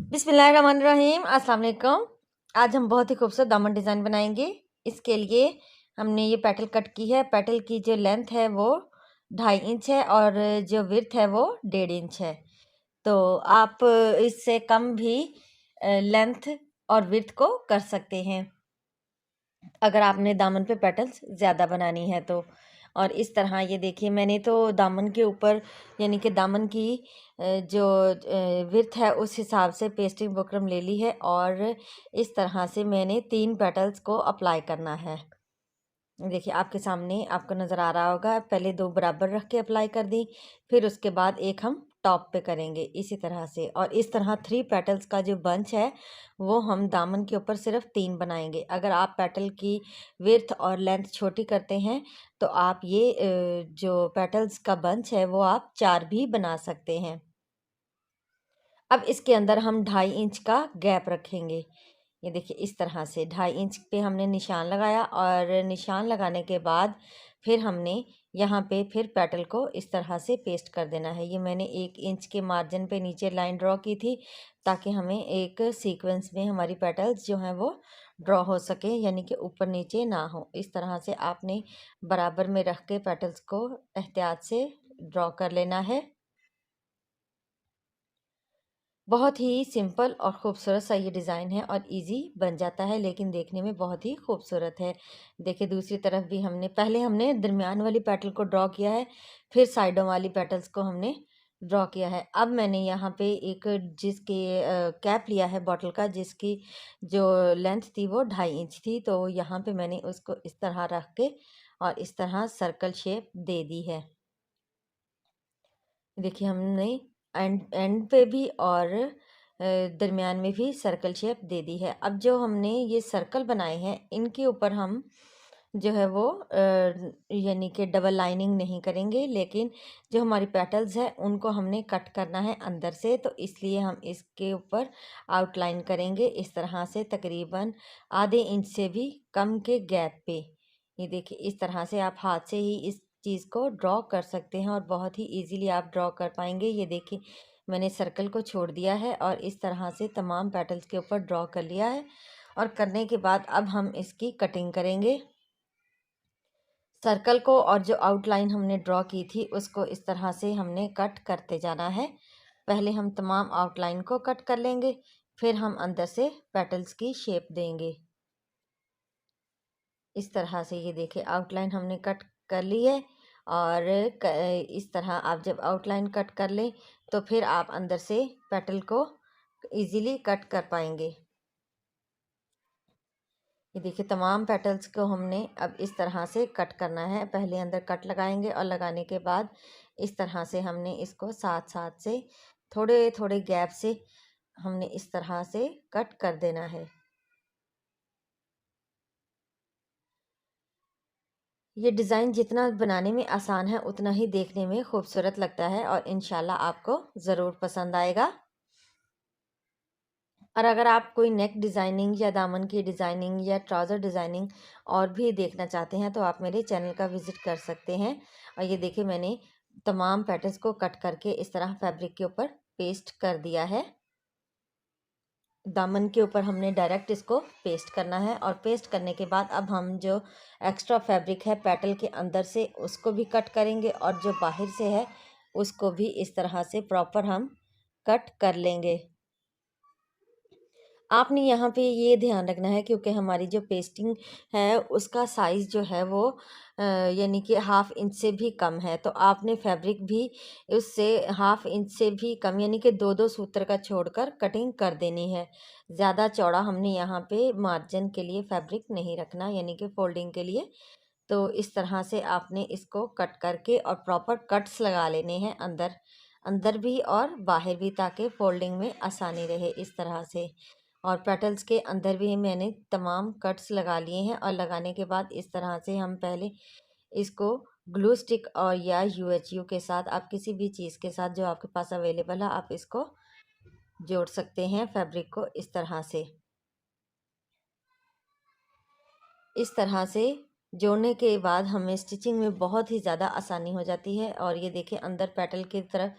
बिस्मिल्लाहिर्रहमानिर्रहीम अस्सलाम वालेकुम। आज हम बहुत ही खूबसूरत दामन डिज़ाइन बनाएंगे। इसके लिए हमने ये पेटल कट की है। पेटल की जो लेंथ है वो 2.5 इंच है और जो विड्थ है वो 1.5 इंच है। तो आप इससे कम भी लेंथ और विड्थ को कर सकते हैं अगर आपने दामन पे पेटल्स ज़्यादा बनानी है तो। और इस तरह ये देखिए, मैंने तो दामन के ऊपर यानी कि दामन की जो विड्थ है उस हिसाब से पेस्टिंग बुकरम ले ली है और इस तरह से मैंने 3 पेटल्स को अप्लाई करना है। देखिए आपके सामने आपको नज़र आ रहा होगा। पहले 2 बराबर रख के अप्लाई कर दी, फिर उसके बाद एक हम टॉप पे करेंगे इसी तरह से। और इस तरह 3 पेटल्स का जो बंच है वो हम दामन के ऊपर सिर्फ 3 बनाएंगे। अगर आप पेटल की विड्थ और लेंथ छोटी करते हैं तो आप ये जो पेटल्स का बंच है वो आप 4 भी बना सकते हैं। अब इसके अंदर हम 2.5 इंच का गैप रखेंगे। ये देखिए इस तरह से 2.5 इंच पे हमने निशान लगाया और निशान लगाने के बाद फिर हमने यहाँ पे फिर पेटल को इस तरह से पेस्ट कर देना है। ये मैंने 1 इंच के मार्जिन पे नीचे लाइन ड्रॉ की थी ताकि हमें एक सीक्वेंस में हमारी पेटल्स जो हैं वो ड्रॉ हो सके, यानी कि ऊपर नीचे ना हो। इस तरह से आपने बराबर में रख के पेटल्स को एहतियात से ड्रॉ कर लेना है। बहुत ही सिंपल और ख़ूबसूरत सा ये डिज़ाइन है और इजी बन जाता है, लेकिन देखने में बहुत ही खूबसूरत है। देखिए दूसरी तरफ भी हमने दरमियान वाली पेटल को ड्रॉ किया है, फिर साइडों वाली पेटल्स को हमने ड्रॉ किया है। अब मैंने यहाँ पे एक जिसके कैप लिया है बॉटल का, जिसकी जो लेंथ थी वो 2.5 इंच थी, तो यहाँ पे मैंने उसको इस तरह रख के और इस तरह सर्कल शेप दे दी है। देखिए हमने एंड एंड पे भी और दरमियान में भी सर्कल शेप दे दी है। अब जो हमने ये सर्कल बनाए हैं इनके ऊपर हम जो है वो यानी कि डबल लाइनिंग नहीं करेंगे, लेकिन जो हमारी पेटल्स है उनको हमने कट करना है अंदर से, तो इसलिए हम इसके ऊपर आउटलाइन करेंगे इस तरह से तकरीबन आधे इंच से भी कम के गैप पे। ये देखिए इस तरह से आप हाथ से ही इस चीज़ को ड्रॉ कर सकते हैं और बहुत ही इजीली आप ड्रॉ कर पाएंगे। ये देखिए मैंने सर्कल को छोड़ दिया है और इस तरह से तमाम पेटल्स के ऊपर ड्रॉ कर लिया है। और करने के बाद अब हम इसकी कटिंग करेंगे। सर्कल को और जो आउटलाइन हमने ड्रॉ की थी उसको इस तरह से हमने कट करते जाना है। पहले हम तमाम आउटलाइन को कट कर लेंगे, फिर हम अंदर से पेटल्स की शेप देंगे इस तरह से। ये देखिए आउटलाइन हमने कट कर ली है और इस तरह आप जब आउटलाइन कट कर लें तो फिर आप अंदर से पेटल को इजीली कट कर पाएंगे। ये देखिए तमाम पेटल्स को हमने अब इस तरह से कट करना है। पहले अंदर कट लगाएंगे और लगाने के बाद इस तरह से हमने इसको साथ साथ से थोड़े थोड़े गैप से हमने इस तरह से कट कर देना है। ये डिज़ाइन जितना बनाने में आसान है उतना ही देखने में खूबसूरत लगता है और इंशाल्लाह आपको ज़रूर पसंद आएगा। और अगर आप कोई नेक डिज़ाइनिंग या दामन की डिज़ाइनिंग या ट्राउज़र डिज़ाइनिंग और भी देखना चाहते हैं तो आप मेरे चैनल का विज़िट कर सकते हैं। और ये देखिए मैंने तमाम पैटर्न्स को कट करके इस तरह फैब्रिक के ऊपर पेस्ट कर दिया है। दामन के ऊपर हमने डायरेक्ट इसको पेस्ट करना है और पेस्ट करने के बाद अब हम जो एक्स्ट्रा फैब्रिक है पेटल के अंदर से उसको भी कट करेंगे और जो बाहर से है उसको भी इस तरह से प्रॉपर हम कट कर लेंगे। आपने यहाँ पे ये ध्यान रखना है क्योंकि हमारी जो पेस्टिंग है उसका साइज़ जो है वो यानी कि हाफ़ इंच से भी कम है, तो आपने फैब्रिक भी उससे हाफ़ इंच से भी कम यानी कि 2-2 सूत्र का छोड़कर कटिंग कर देनी है। ज़्यादा चौड़ा हमने यहाँ पे मार्जिन के लिए फैब्रिक नहीं रखना यानी कि फोल्डिंग के लिए। तो इस तरह से आपने इसको कट करके और प्रॉपर कट्स लगा लेने हैं अंदर अंदर भी और बाहर भी, ताकि फोल्डिंग में आसानी रहे इस तरह से। और पेटल्स के अंदर भी मैंने तमाम कट्स लगा लिए हैं और लगाने के बाद इस तरह से हम पहले इसको ग्लू स्टिक और या यूएचयू के साथ, आप किसी भी चीज़ के साथ जो आपके पास अवेलेबल है आप इसको जोड़ सकते हैं फैब्रिक को इस तरह से। इस तरह से जोड़ने के बाद हमें स्टिचिंग में बहुत ही ज़्यादा आसानी हो जाती है। और ये देखिए अंदर पेटल की तरफ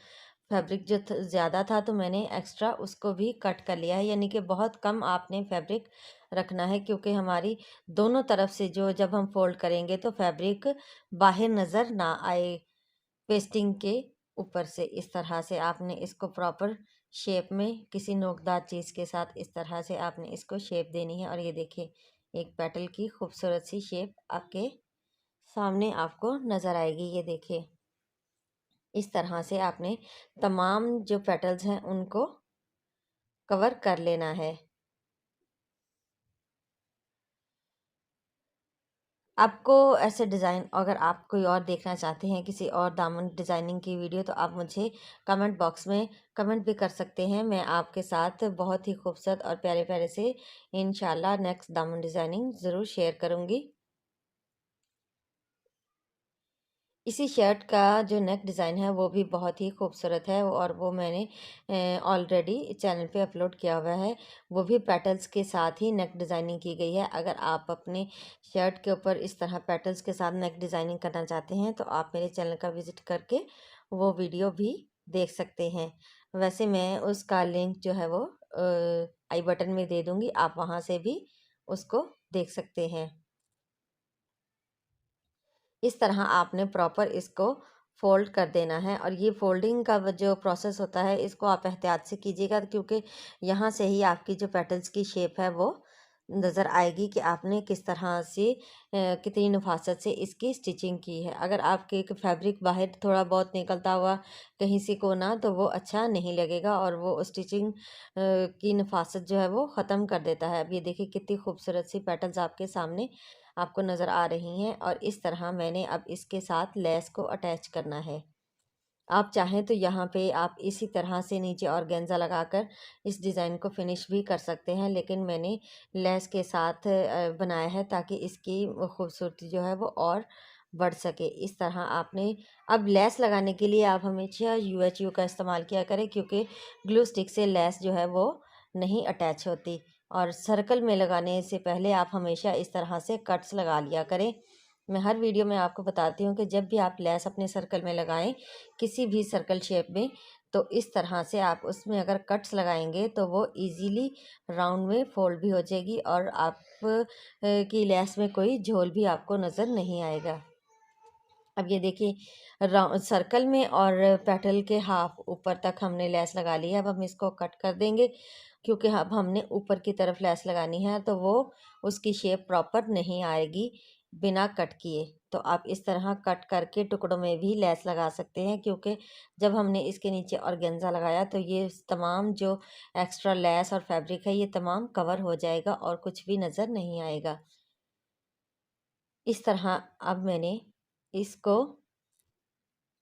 फैब्रिक जो ज़्यादा था तो मैंने एक्स्ट्रा उसको भी कट कर लिया है, यानी कि बहुत कम आपने फैब्रिक रखना है, क्योंकि हमारी दोनों तरफ से जो जब हम फोल्ड करेंगे तो फैब्रिक बाहर नज़र ना आए पेस्टिंग के ऊपर से। इस तरह से आपने इसको प्रॉपर शेप में किसी नोकदार चीज़ के साथ इस तरह से आपने इसको शेप देनी है। और ये देखिए एक पेटल की खूबसूरत सी शेप आपके सामने आपको नज़र आएगी। ये देखिए इस तरह से आपने तमाम जो पेटल्स हैं उनको कवर कर लेना है। आपको ऐसे डिज़ाइन अगर आप कोई और देखना चाहते हैं किसी और दामन डिज़ाइनिंग की वीडियो, तो आप मुझे कमेंट बॉक्स में कमेंट भी कर सकते हैं। मैं आपके साथ बहुत ही खूबसूरत और प्यारे प्यारे से इंशाल्लाह नेक्स्ट दामन डिज़ाइनिंग ज़रूर शेयर करूँगी। इसी शर्ट का जो नेक डिज़ाइन है वो भी बहुत ही खूबसूरत है, और वो मैंने ऑलरेडी चैनल पे अपलोड किया हुआ है। वो भी पेटल्स के साथ ही नेक डिज़ाइनिंग की गई है। अगर आप अपने शर्ट के ऊपर इस तरह पेटल्स के साथ नेक डिज़ाइनिंग करना चाहते हैं तो आप मेरे चैनल का विज़िट करके वो वीडियो भी देख सकते हैं। वैसे मैं उसका लिंक जो है वो आई बटन में दे दूँगी, आप वहाँ से भी उसको देख सकते हैं। इस तरह आपने प्रॉपर इसको फ़ोल्ड कर देना है, और ये फ़ोल्डिंग का जो प्रोसेस होता है इसको आप एहतियात से कीजिएगा, क्योंकि यहाँ से ही आपकी जो पेटल्स की शेप है वो नज़र आएगी कि आपने किस तरह से कितनी नफासत से इसकी स्टिचिंग की है। अगर आपके एक फैब्रिक बाहर थोड़ा बहुत निकलता हुआ कहीं से कोना तो वो अच्छा नहीं लगेगा, और वो स्टिचिंग की नफासत जो है वो ख़त्म कर देता है। अब ये देखिए कितनी खूबसूरत सी पेटल्स आपके सामने आपको नज़र आ रही हैं, और इस तरह मैंने अब इसके साथ लेस को अटैच करना है। आप चाहें तो यहाँ पे आप इसी तरह से नीचे ऑर्गेन्जा लगाकर इस डिज़ाइन को फिनिश भी कर सकते हैं, लेकिन मैंने लेस के साथ बनाया है ताकि इसकी खूबसूरती जो है वो और बढ़ सके। इस तरह आपने अब लेस लगाने के लिए आप हमेशा यूएचयू का इस्तेमाल किया करें, क्योंकि ग्लू स्टिक से लेस जो है वो नहीं अटैच होती। और सर्कल में लगाने से पहले आप हमेशा इस तरह से कट्स लगा लिया करें। मैं हर वीडियो में आपको बताती हूँ कि जब भी आप लेस अपने सर्कल में लगाएं किसी भी सर्कल शेप में, तो इस तरह से आप उसमें अगर कट्स लगाएंगे तो वो इजीली राउंड में फोल्ड भी हो जाएगी, और आप की लेस में कोई झोल भी आपको नज़र नहीं आएगा। अब ये देखिए सर्कल में और पेटल के हाफ ऊपर तक हमने लेस लगा ली है। अब हम इसको कट कर देंगे, क्योंकि अब हमने ऊपर की तरफ लेस लगानी है तो वो उसकी शेप प्रॉपर नहीं आएगी बिना कट किए। तो आप इस तरह कट करके टुकड़ों में भी लेस लगा सकते हैं, क्योंकि जब हमने इसके नीचे ऑर्गेन्जा लगाया तो ये तमाम जो एक्स्ट्रा लेस और फैब्रिक है ये तमाम कवर हो जाएगा और कुछ भी नज़र नहीं आएगा। इस तरह अब मैंने इसको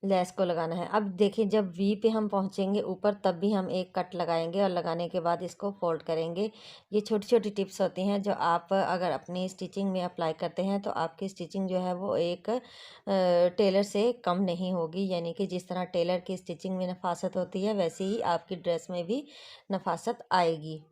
लेस को लगाना है। अब देखिए जब वी पे हम पहुंचेंगे ऊपर तब भी हम एक कट लगाएंगे, और लगाने के बाद इसको फोल्ड करेंगे। ये छोटी छोटी टिप्स होती हैं जो आप अगर अपनी स्टिचिंग में अप्लाई करते हैं तो आपकी स्टिचिंग जो है वो एक टेलर से कम नहीं होगी। यानी कि जिस तरह टेलर की स्टिचिंग में नफासत होती है वैसे ही आपकी ड्रेस में भी नफासत आएगी।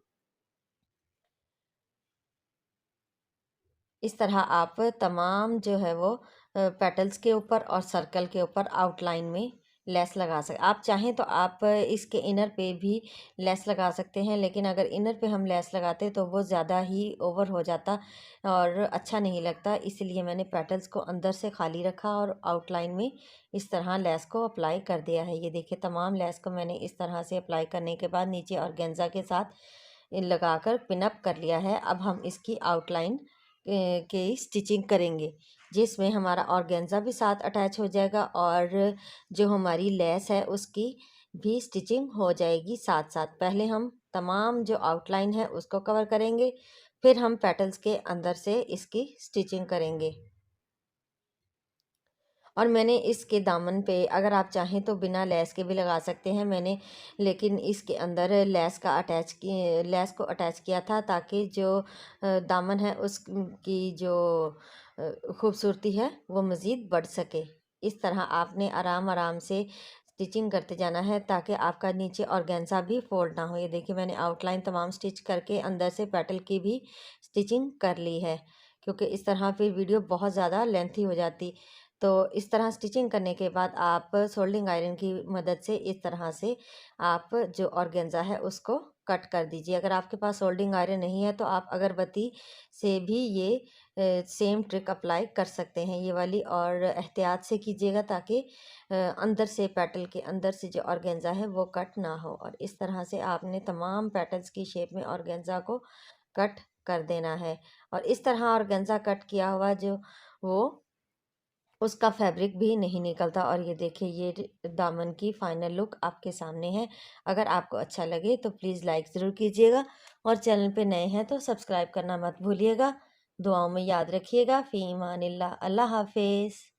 इस तरह आप तमाम जो है वो पेटल्स के ऊपर और सर्कल के ऊपर आउटलाइन में लेस लगा सकते। आप चाहें तो आप इसके इनर पे भी लेस लगा सकते हैं, लेकिन अगर इनर पे हम लेस लगाते तो वो ज़्यादा ही ओवर हो जाता और अच्छा नहीं लगता। इसलिए मैंने पेटल्स को अंदर से खाली रखा और आउटलाइन में इस तरह लेस को अप्लाई कर दिया है। ये देखिए तमाम लेस को मैंने इस तरह से अप्लाई करने के बाद नीचे ऑर्गेन्जा के साथ लगाकर पिनअप कर लिया है। अब हम इसकी आउटलाइन की स्टिचिंग करेंगे, जिसमें हमारा ऑर्गेन्जा भी साथ अटैच हो जाएगा और जो हमारी लेस है उसकी भी स्टिचिंग हो जाएगी साथ साथ। पहले हम तमाम जो आउटलाइन है उसको कवर करेंगे, फिर हम पेटल्स के अंदर से इसकी स्टिचिंग करेंगे। और मैंने इसके दामन पे अगर आप चाहें तो बिना लेस के भी लगा सकते हैं मैंने, लेकिन इसके अंदर लेस को अटैच किया था ताकि जो दामन है उस की जो खूबसूरती है वो मज़ीद बढ़ सके। इस तरह आपने आराम आराम से स्टिचिंग करते जाना है ताकि आपका नीचे ऑर्गेन्जा भी फोल्ड ना हो। ये देखिए मैंने आउटलाइन तमाम स्टिच करके अंदर से पेटल की भी स्टिचिंग कर ली है, क्योंकि इस तरह फिर वीडियो बहुत ज़्यादा लेंथी हो जाती। तो इस तरह स्टिचिंग करने के बाद आप सोल्डिंग आयरन की मदद से इस तरह से आप जो ऑर्गेन्जा है उसको कट कर दीजिए। अगर आपके पास सोल्डिंग आयरन नहीं है तो आप अगरबत्ती से भी ये सेम ट्रिक अप्लाई कर सकते हैं ये वाली, और एहतियात से कीजिएगा ताकि अंदर से पेटल के अंदर से जो ऑर्गेन्जा है वो कट ना हो। और इस तरह से आपने तमाम पेटल्स की शेप में ऑर्गेन्जा को कट कर देना है। और इस तरह ऑर्गेन्जा कट किया हुआ जो वो उसका फैब्रिक भी नहीं निकलता। और ये देखिए ये दामन की फाइनल लुक आपके सामने है। अगर आपको अच्छा लगे तो प्लीज़ लाइक ज़रूर कीजिएगा, और चैनल पे नए हैं तो सब्सक्राइब करना मत भूलिएगा। दुआओं में याद रखिएगा। फ़ी अमानिल्लाह। अल्लाह हाफ़िज़।